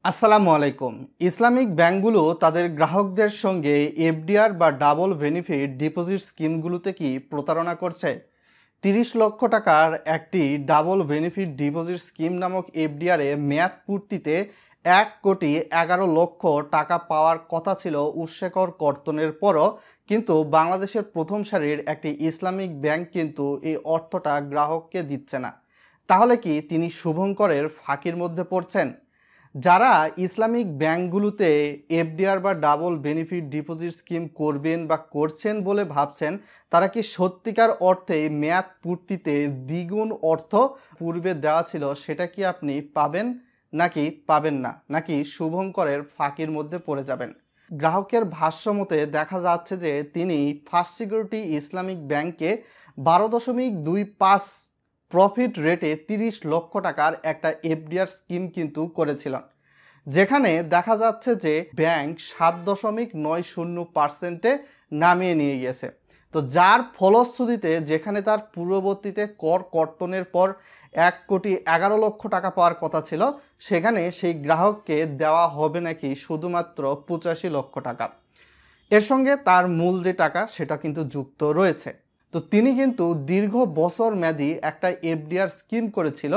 আসসালামু আলাইকুম। ইসলামিক ব্যাংকগুলো তাদের গ্রাহকদের সঙ্গে এফডিআর বা ডাবল বেনিফিট ডিপোজিট স্কিমগুলোতে কি প্রতারণা করছে? ৩০ লক্ষ টাকার একটি ডাবল বেনিফিট ডিপোজিট স্কিম নামক এফডিআরে মেয়াদ পূর্তিতে ১,১১,০০,০০০ টাকা পাওয়ার কথা ছিল উৎসেকর কর্তনের পরও কিন্তু বাংলাদেশের প্রথম সারির একটি ইসলামিক ব্যাংক কিন্তু এই অর্থটা গ্রাহককে দিচ্ছে না। তাহলে কি তিনি শুভঙ্করের ফাঁকির মধ্যে পড়ছেন? যারা ইসলামিক ব্যাংকগুলোতে এফডিআর বা ডাবল বেনিফিট ডিপোজিট স্কিম করবেন বা করছেন বলে ভাবছেন, তারা কি সত্যিকার অর্থে মেয়াদ পূর্তিতে দ্বিগুণ অর্থ পূর্বে দেওয়া ছিল সেটা কি আপনি পাবেন নাকি পাবেন না, নাকি শুভঙ্করের ফাঁকির মধ্যে পড়ে যাবেন? গ্রাহকের ভাষ্য মতে দেখা যাচ্ছে যে তিনি ফার্স্ট সিকিউরিটি ইসলামিক ব্যাংকে 12.25 প্রফিট রেটে 30 লক্ষ টাকার একটা এফডিআর স্কিম কিন্তু করেছিলেন, যেখানে দেখা যাচ্ছে যে ব্যাংক 7.90% নামিয়ে নিয়ে গেছে। তো যার ফলশ্রুতিতে যেখানে তার পূর্ববর্তীতে কর কর্তনের পর 1,11,00,000 টাকা পাওয়ার কথা ছিল, সেখানে সেই গ্রাহককে দেওয়া হবে নাকি শুধুমাত্র 85 লক্ষ টাকা। এর সঙ্গে তার মূল যে টাকা সেটা কিন্তু যুক্ত রয়েছে। তো তিনি কিন্তু দীর্ঘ বছর মেয়াদী একটা এফডিআর স্কিম করেছিল,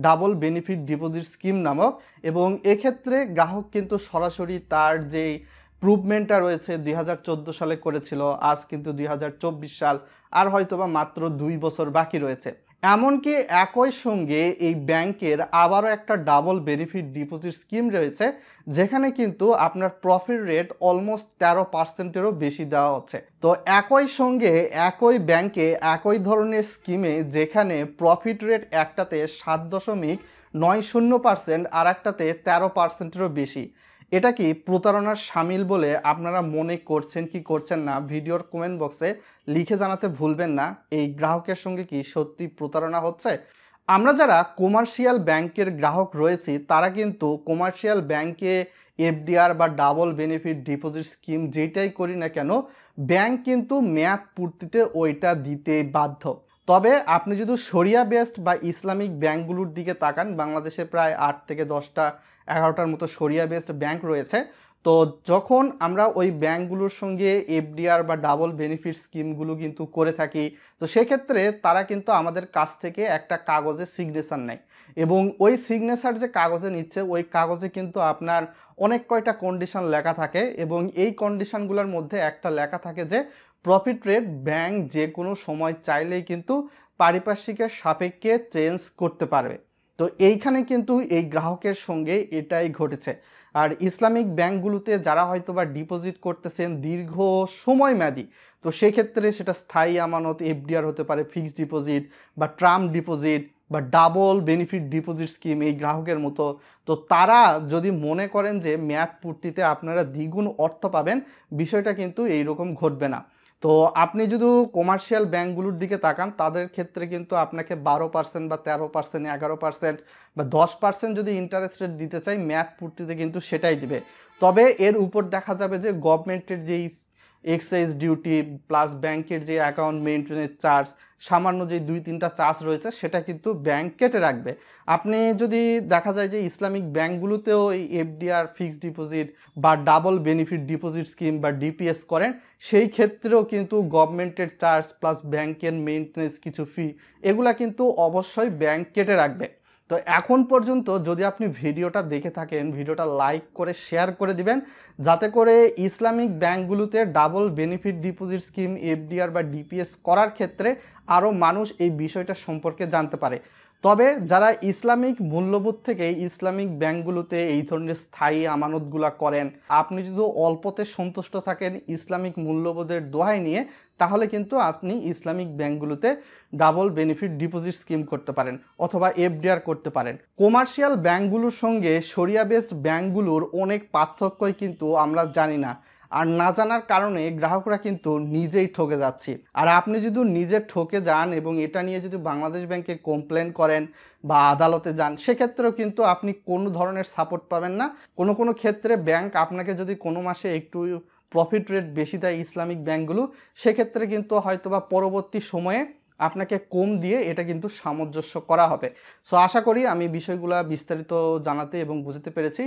ডাবল বেনিফিট ডিপোজিট স্কিম নামক, এবং এক্ষেত্রে গ্রাহক কিন্তু সরাসরি তার যেই প্রুভমেন্টটা রয়েছে 2014 সালে করেছিল, আজ কিন্তু 2024 সাল, আর হয়তোবা মাত্র 2 বছর বাকি রয়েছে। এমনকি একই সঙ্গে এই ব্যাংকের আবারও একটা ডাবল বেনিফিট ডিপোজিট স্কিম রয়েছে, যেখানে কিন্তু আপনার প্রফিট রেট অলমোস্ট 13%-এরও বেশি দেওয়া হচ্ছে। তো একই সঙ্গে একই ব্যাংকে একই ধরনের স্কিমে যেখানে প্রফিট রেট একটাতে 7.90% আর একটাতে 13%-এরও বেশি, এটা কি প্রতারণার শামিল বলে আপনারা মনে করছেন কি করছেন না, ভিডিওর কমেন্ট বক্সে লিখে জানাতে ভুলবেন না। এই গ্রাহকের সঙ্গে কি সত্যি প্রতারণা হচ্ছে? আমরা যারা কমার্শিয়াল ব্যাংকের গ্রাহক রয়েছি, তারা কিন্তু কমার্শিয়াল ব্যাংকে এফডিআর বা ডাবল বেনিফিট ডিপোজিট স্কিম যেটাই করি না কেন, ব্যাংক কিন্তু মেয়াদ পূর্তিতে ওইটা দিতে বাধ্য। তবে আপনি যদি শরিয়া বেসড বা ইসলামিক ব্যাংকগুলোর দিকে তাকান, বাংলাদেশে প্রায় 8 থেকে 10টা 11টার মতো শরিয়া বেসড ব্যাংক রয়েছে। তো যখন আমরা ওই ব্যাংকগুলোর সঙ্গে এফডিআর বা ডাবল বেনিফিট স্কিমগুলো কিন্তু করে থাকি, তো সেক্ষেত্রে তারা কিন্তু আমাদের কাছ থেকে একটা কাগজে সিগনেচার নেয়, এবং ওই সিগনেচার যে কাগজে নিচ্ছে ওই কাগজে কিন্তু আপনার অনেক কয়টা কন্ডিশন লেখা থাকে, এবং এই কন্ডিশনগুলোর মধ্যে একটা লেখা থাকে যে প্রফিট রেট ব্যাংক যে কোনো সময় চাইলেই কিন্তু পারিপার্শ্বিকের সাপেক্ষে চেঞ্জ করতে পারবে। তো এইখানে কিন্তু এই গ্রাহকের সঙ্গে এটাই ঘটেছে। আর ইসলামিক ব্যাংকগুলোতে যারা হয়তো বা ডিপোজিট করতেছেন দীর্ঘ সময় মেয়াদি, তো সেক্ষেত্রে সেটা স্থায়ী আমানত এফডিআর হতে পারে, ফিক্সড ডিপোজিট বা টার্ম ডিপোজিট বা ডাবল বেনিফিট ডিপোজিট স্কিম, এই গ্রাহকের মতো, তো তারা যদি মনে করেন যে মেয়াদ পূর্তিতে আপনারা দ্বিগুণ অর্থ পাবেন, বিষয়টা কিন্তু এইরকম ঘটবে না। তো আপনি যদি কমার্শিয়াল ব্যাংকগুলোর দিকে তাকান, তাদের ক্ষেত্রে কিন্তু আপনাকে 12% বা 13%, 11% বা 10% যদি ইন্টারেস্ট রেট দিতে চাই, মেয়াদ পূর্তিতে কিন্তু সেটাই দিবে। তবে এর উপর দেখা যাবে যে গভর্নমেন্টের যেই এক্সাইজ ডিউটি প্লাস ব্যাংকের যে অ্যাকাউন্ট মেনটেনের চার্জ, সামান্য যে 2-3টা চার্জ রয়েছে, সেটা কিন্তু ব্যাংক কেটে রাখবে। আপনি যদি দেখা যায় যে ইসলামিক ব্যাংকগুলোতেও এই এফডিআর, ফিক্সড ডিপোজিট বা ডাবল বেনিফিট ডিপোজিট স্কিম বা ডিপিএস করেন, সেই ক্ষেত্রেও কিন্তু গভর্নমেন্টের চার্জ প্লাস ব্যাংকের মেনটেন্যান্স কিছু ফি, এগুলা কিন্তু অবশ্যই ব্যাংক কেটে রাখবে। তো এখন পর্যন্ত যদি আপনি ভিডিওটা দেখে থাকেন, ভিডিওটা লাইক করে শেয়ার করে দিবেন, যাতে করে ইসলামিক ব্যাংকগুলোতে double benefit deposit scheme, FDR বা ডিপিএস করার ক্ষেত্রে আরও মানুষ এই বিষয়টা সম্পর্কে জানতে পারে। তবে যারা ইসলামিক মূল্যবোধ থেকে ইসলামিক ব্যাংকগুলোতে এই ধরনের স্থায়ী আমানতগুলো করেন, আপনি যদি অল্পতে সন্তুষ্ট থাকেন ইসলামিক মূল্যবোধের দোহাই নিয়ে, তাহলে কিন্তু আপনি ইসলামিক ব্যাংকগুলোতে ডাবল বেনিফিট ডিপোজিট স্কিম করতে পারেন অথবা এফডিআর করতে পারেন। কমার্শিয়াল ব্যাংকগুলোর সঙ্গে শরিয়া বেসড ব্যাংকগুলোর অনেক পার্থক্যই কিন্তু আমরা জানি না, আর না জানার কারণে গ্রাহকরা কিন্তু নিজেই ঠকে যাচ্ছে। আর আপনি যদি নিজে ঠকে যান এবং এটা নিয়ে যদি বাংলাদেশ ব্যাংকে কমপ্লেন করেন বা আদালতে যান, সেক্ষেত্রেও কিন্তু আপনি কোনো ধরনের সাপোর্ট পাবেন না। কোনো কোনো ক্ষেত্রে ব্যাংক আপনাকে যদি কোনো মাসে একটু প্রফিট রেট বেশি দেয় ইসলামিক ব্যাংকগুলো, সেক্ষেত্রে কিন্তু হয়তোবা পরবর্তী সময়ে আপনাকে কম দিয়ে এটা কিন্তু সামঞ্জস্য করা হবে। সো আশা করি আমি বিষয়গুলো বিস্তারিত জানাতে এবং বুঝতে পেরেছি।